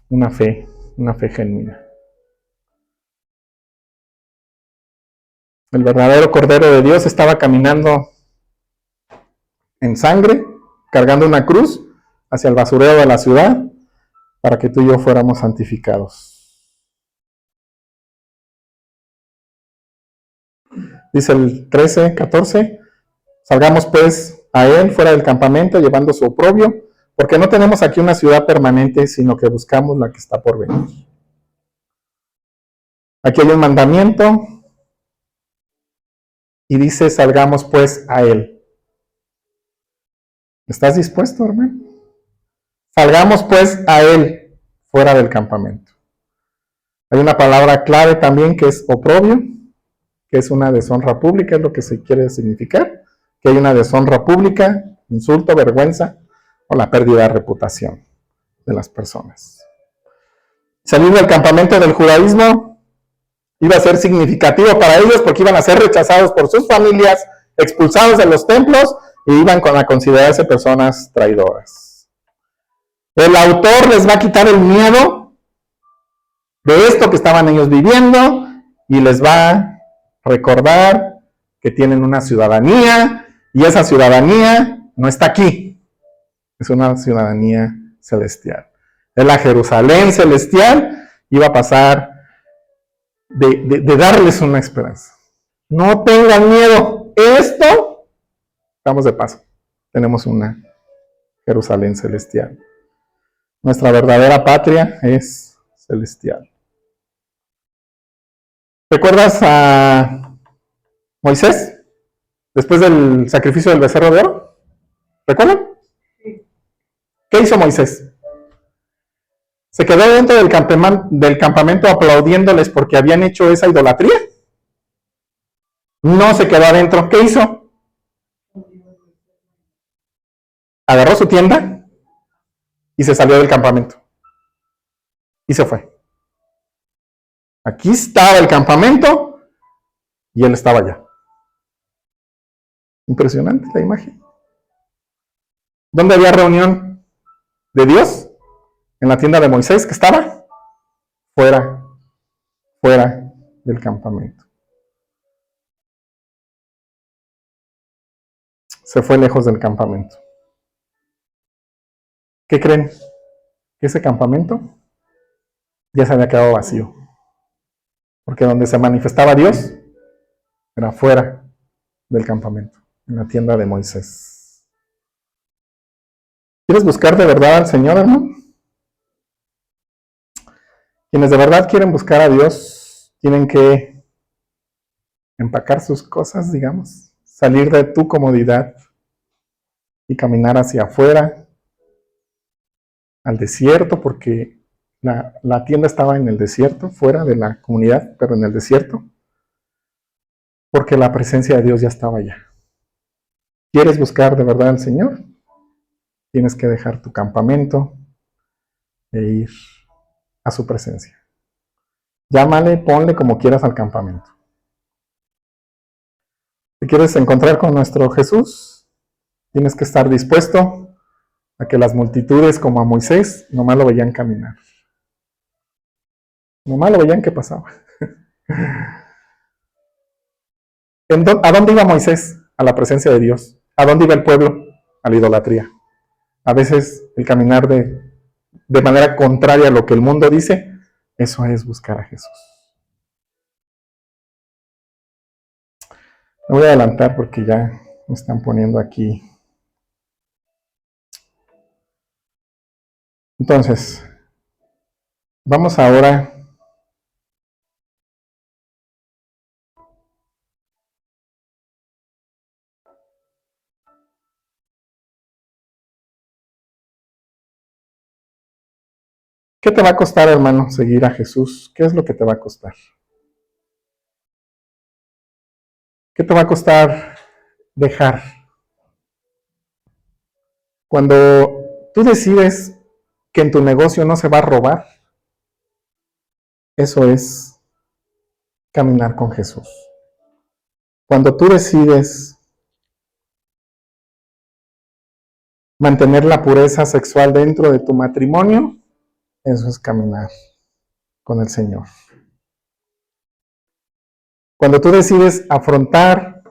una fe genuina. El verdadero Cordero de Dios estaba caminando en sangre, cargando una cruz hacia el basurero de la ciudad para que tú y yo fuéramos santificados. Dice el 13:14, salgamos pues a él fuera del campamento llevando su oprobio, porque no tenemos aquí una ciudad permanente, sino que buscamos la que está por venir. Aquí hay un mandamiento y dice, salgamos pues a él. ¿Estás dispuesto, hermano? Salgamos pues a él fuera del campamento. Hay una palabra clave también que es oprobio, que es una deshonra pública, es lo que se quiere significar, que hay una deshonra pública, insulto, vergüenza o la pérdida de reputación de las personas. Salir del campamento del judaísmo iba a ser significativo para ellos porque iban a ser rechazados por sus familias, expulsados de los templos y iban a considerarse personas traidoras. El autor les va a quitar el miedo de esto que estaban ellos viviendo y les va a recordar que tienen una ciudadanía y esa ciudadanía no está aquí, es una ciudadanía celestial. Es la Jerusalén celestial, iba a pasar de darles una esperanza. No tengan miedo, esto, estamos de paso, tenemos una Jerusalén celestial. Nuestra verdadera patria es celestial. ¿Recuerdas a Moisés? Después del sacrificio del becerro de oro. ¿Recuerdan? ¿Qué hizo Moisés? ¿Se quedó dentro del campamento aplaudiéndoles porque habían hecho esa idolatría? No se quedó adentro. ¿Qué hizo? Agarró su tienda y se salió del campamento. Y se fue. Aquí estaba el campamento y él estaba allá. Impresionante la imagen. ¿Dónde había reunión de Dios? En la tienda de Moisés, que estaba fuera del campamento. Se fue lejos del campamento. ¿Qué creen? Que ese campamento ya se había quedado vacío. Porque donde se manifestaba Dios era fuera del campamento, en la tienda de Moisés. ¿Quieres buscar de verdad al Señor, hermano? Quienes de verdad quieren buscar a Dios tienen que empacar sus cosas, digamos, salir de tu comodidad y caminar hacia afuera, al desierto, porque la tienda estaba en el desierto, fuera de la comunidad, pero en el desierto, porque la presencia de Dios ya estaba allá. ¿Quieres buscar de verdad al Señor? Tienes que dejar tu campamento e ir a su presencia. Llámale, ponle como quieras al campamento. Si quieres encontrar con nuestro Jesús, tienes que estar dispuesto a que las multitudes, como a Moisés, nomás lo veían caminar. Nomás lo veían que pasaba. ¿A dónde iba Moisés? A la presencia de Dios. ¿A dónde iba el pueblo? A la idolatría. A veces el caminar de manera contraria a lo que el mundo dice, eso es buscar a Jesús. Me voy a adelantar porque ya me están poniendo aquí. Entonces, vamos ahora ¿qué te va a costar, hermano, seguir a Jesús? ¿Qué es lo que te va a costar? ¿Qué te va a costar dejar? Cuando tú decides que en tu negocio no se va a robar, eso es caminar con Jesús. Cuando tú decides mantener la pureza sexual dentro de tu matrimonio, eso es caminar con el Señor. Cuando tú decides afrontar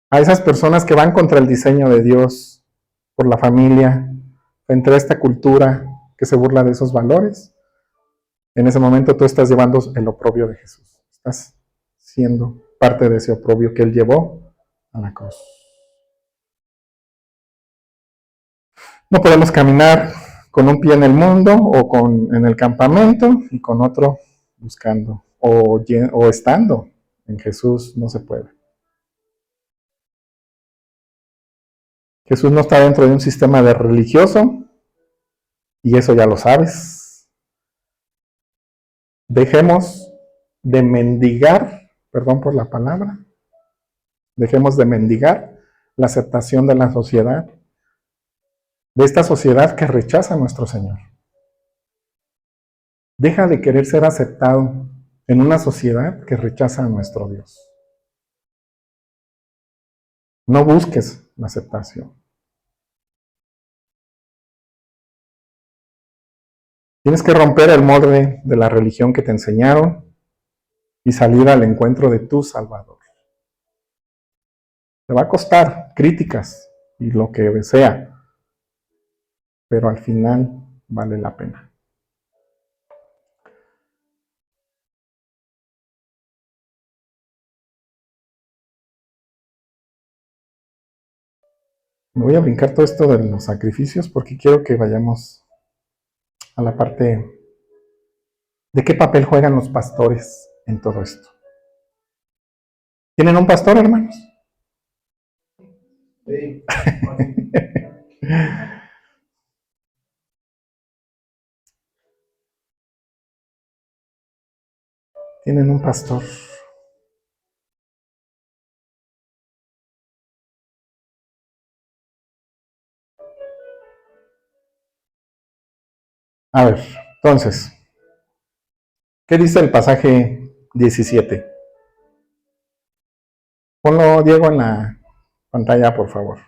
a esas personas que van contra el diseño de Dios, por la familia, entre esta cultura que se burla de esos valores, en ese momento tú estás llevando el oprobio de Jesús. Estás siendo parte de ese oprobio que Él llevó a la cruz. No podemos caminar con un pie en el mundo o en el campamento y con otro buscando o estando en Jesús. No se puede. Jesús no está dentro de un sistema de religioso y eso ya lo sabes. Dejemos de mendigar, perdón por la palabra, dejemos de mendigar la aceptación de la sociedad, de esta sociedad que rechaza a nuestro Señor. Deja de querer ser aceptado en una sociedad que rechaza a nuestro Dios. No busques la aceptación. Tienes que romper el molde de la religión que te enseñaron y salir al encuentro de tu Salvador. Te va a costar críticas y lo que sea, pero al final vale la pena. Me voy a brincar todo esto de los sacrificios porque quiero que vayamos a la parte de qué papel juegan los pastores en todo esto. ¿Tienen un pastor, hermanos? Sí. tienen un pastor. A ver, entonces, ¿qué dice el pasaje 17? Ponlo, Diego, en la pantalla, por favor.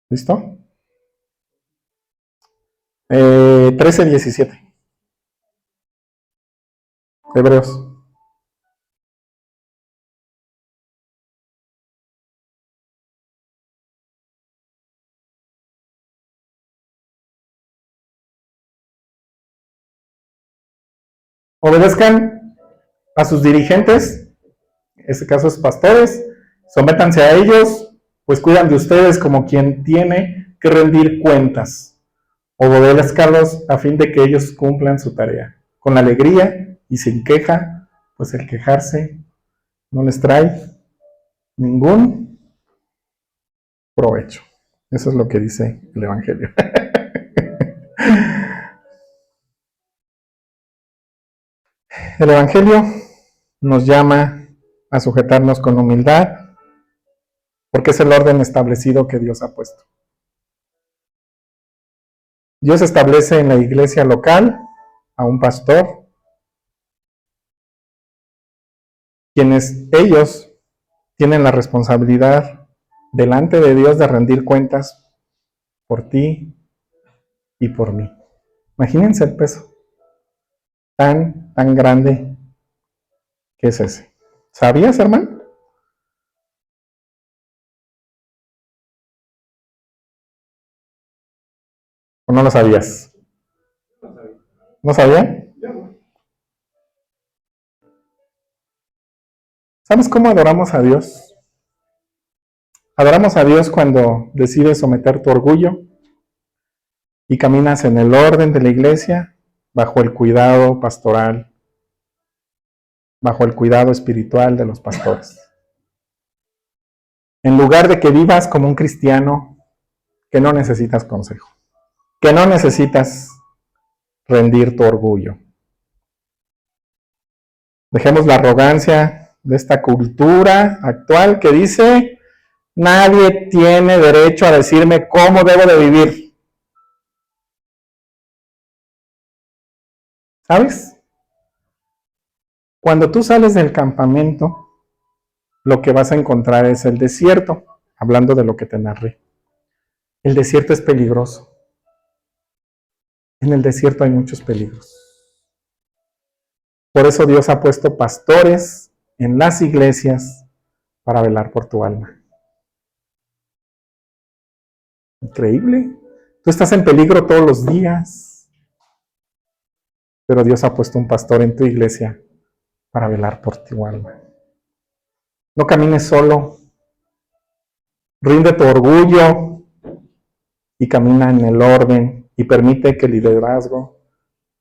¿Listo? 13:17. Hebreos. Obedezcan a sus dirigentes, en este caso es pastores, sométanse a ellos, pues cuidan de ustedes como quien tiene que rendir cuentas. Obedezcanlos a fin de que ellos cumplan su tarea, con alegría y sin queja, pues el quejarse no les trae ningún provecho. Eso es lo que dice el Evangelio. El Evangelio nos llama a sujetarnos con humildad, porque es el orden establecido que Dios ha puesto. Dios establece en la iglesia local a un pastor, quienes ellos tienen la responsabilidad delante de Dios de rendir cuentas por ti y por mí. Imagínense el peso tan grande que es ese. ¿Sabías, hermano? ¿O no lo sabías? ¿No sabían? ¿Sabes cómo adoramos a Dios? Adoramos a Dios cuando decides someter tu orgullo y caminas en el orden de la iglesia bajo el cuidado pastoral, bajo el cuidado espiritual de los pastores. En lugar de que vivas como un cristiano que no necesitas consejo, que no necesitas rendir tu orgullo. Dejemos la arrogancia de esta cultura actual que dice: nadie tiene derecho a decirme cómo debo de vivir. ¿Sabes? Cuando tú sales del campamento, lo que vas a encontrar es el desierto, hablando de lo que te narré. El desierto es peligroso. En el desierto hay muchos peligros. Por eso Dios ha puesto pastores en las iglesias para velar por tu alma. Increíble. Tú estás en peligro todos los días, pero Dios ha puesto un pastor en tu iglesia para velar por tu alma. No camines solo. Rinde tu orgullo y camina en el orden y permite que el liderazgo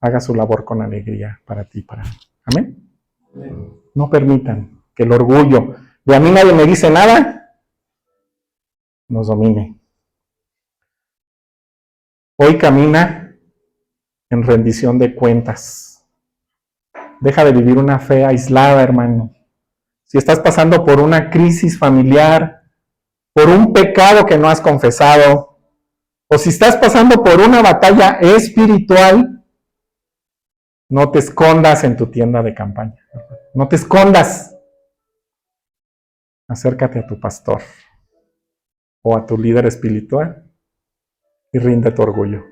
haga su labor con alegría para ti y para mí. ¿Amén? No permitan que el orgullo de a mí nadie me dice nada nos domine. Hoy camina en rendición de cuentas. Deja de vivir una fe aislada, hermano. Si estás pasando por una crisis familiar, por un pecado que no has confesado, o si estás pasando por una batalla espiritual, no te escondas en tu tienda de campaña. No te escondas. Acércate a tu pastor o a tu líder espiritual y rinde tu orgullo.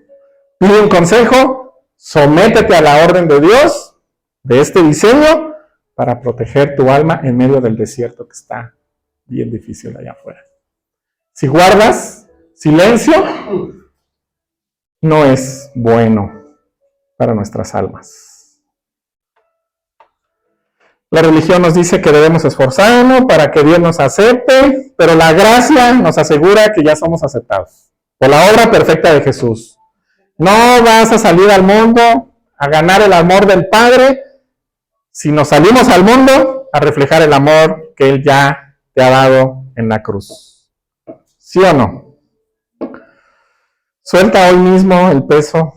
Pide un consejo, sométete a la orden de Dios, de este diseño, para proteger tu alma en medio del desierto que está bien difícil allá afuera. Si guardas silencio, no es bueno para nuestras almas. La religión nos dice que debemos esforzarnos para que Dios nos acepte, pero la gracia nos asegura que ya somos aceptados por la obra perfecta de Jesús. No vas a salir al mundo a ganar el amor del Padre, sino salimos al mundo a reflejar el amor que Él ya te ha dado en la cruz. ¿Sí o no? Suelta hoy mismo el peso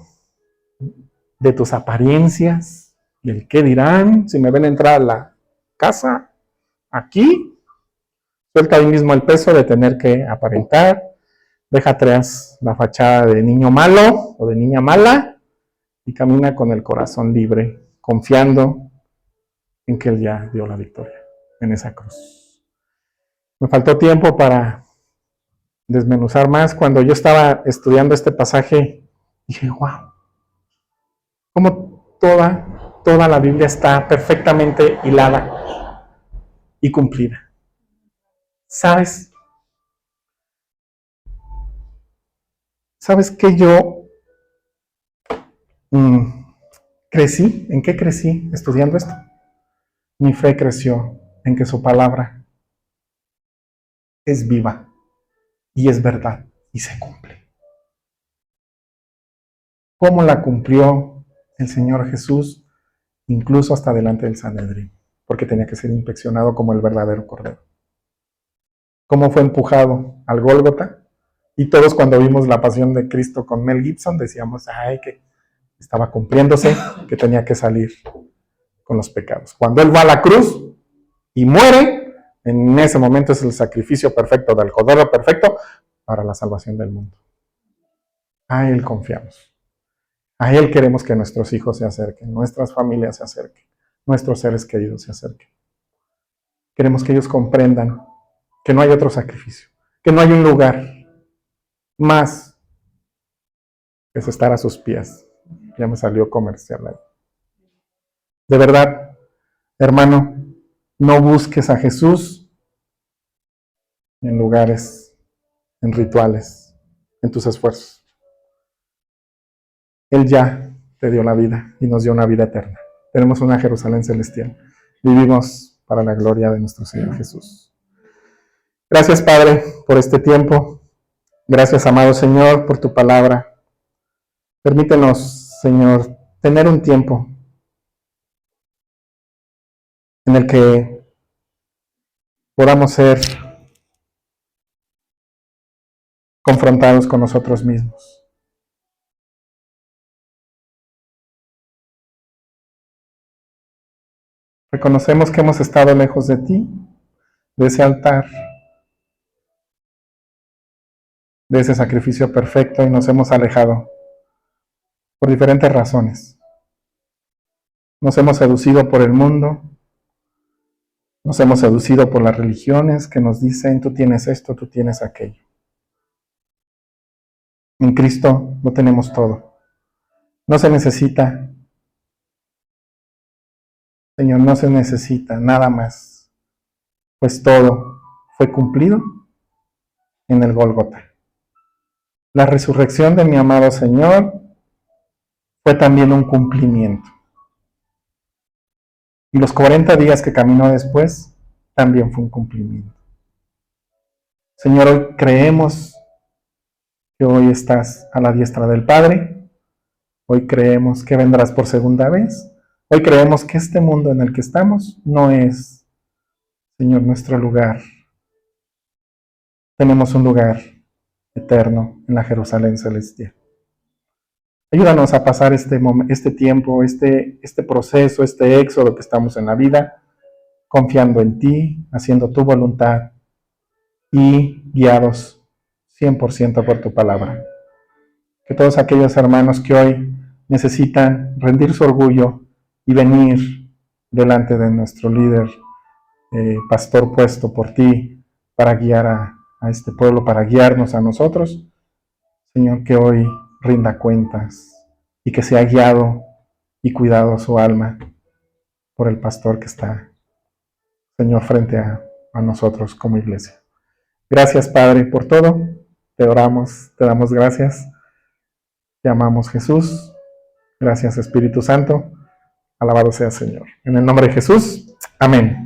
de tus apariencias, del qué dirán, si me ven entrar a la casa, aquí. Suelta hoy mismo el peso de tener que aparentar. Deja atrás la fachada de niño malo o de niña mala y camina con el corazón libre, confiando en que Él ya dio la victoria en esa cruz. Me faltó tiempo para desmenuzar más. Cuando yo estaba estudiando este pasaje, dije, wow, cómo toda la Biblia está perfectamente hilada y cumplida. ¿Sabes? ¿Sabes que yo crecí? ¿En qué crecí estudiando esto? Mi fe creció en que su palabra es viva y es verdad y se cumple. ¿Cómo la cumplió el Señor Jesús? Incluso hasta delante del Sanedrín, porque tenía que ser inspeccionado como el verdadero Cordero. ¿Cómo fue empujado al Gólgota? Y todos cuando vimos la pasión de Cristo con Mel Gibson decíamos, ay, que estaba cumpliéndose, que tenía que salir con los pecados. Cuando Él va a la cruz y muere, en ese momento es el sacrificio perfecto del Cordero perfecto para la salvación del mundo. A Él confiamos. A Él queremos que nuestros hijos se acerquen, nuestras familias se acerquen, nuestros seres queridos se acerquen. Queremos que ellos comprendan que no hay otro sacrificio, que no hay un lugar más que es estar a sus pies. Ya me salió comercial ahí. De verdad, hermano, no busques a Jesús en lugares, en rituales, en tus esfuerzos. Él ya te dio la vida y nos dio una vida eterna. Tenemos una Jerusalén celestial. Vivimos para la gloria de nuestro Señor Jesús. Gracias, Padre, por este tiempo. Gracias, amado Señor, por tu palabra. Permítenos, Señor, tener un tiempo en el que podamos ser confrontados con nosotros mismos. Reconocemos que hemos estado lejos de ti, de ese altar, de ese sacrificio perfecto, y nos hemos alejado por diferentes razones. Nos hemos seducido por el mundo, nos hemos seducido por las religiones que nos dicen, tú tienes esto, tú tienes aquello. En Cristo lo tenemos todo. No se necesita, Señor, no se necesita nada más, pues todo fue cumplido en el Gólgota. La resurrección de mi amado Señor fue también un cumplimiento. Y los 40 días que caminó después también fue un cumplimiento. Señor, hoy creemos que hoy estás a la diestra del Padre. Hoy creemos que vendrás por segunda vez. Hoy creemos que este mundo en el que estamos no es, Señor, nuestro lugar. Tenemos un lugar eterno en la Jerusalén celestial. Ayúdanos a pasar este tiempo, este proceso, este éxodo que estamos en la vida, confiando en ti, haciendo tu voluntad y guiados 100% por tu palabra. Que todos aquellos hermanos que hoy necesitan rendir su orgullo y venir delante de nuestro líder, pastor puesto por ti, para guiar a este pueblo, para guiarnos a nosotros, Señor, que hoy rinda cuentas y que sea guiado y cuidado su alma por el pastor que está, Señor, frente a nosotros como iglesia. Gracias, Padre, por todo. Te oramos, te damos gracias. Te amamos, Jesús. Gracias, Espíritu Santo. Alabado sea, Señor. En el nombre de Jesús. Amén.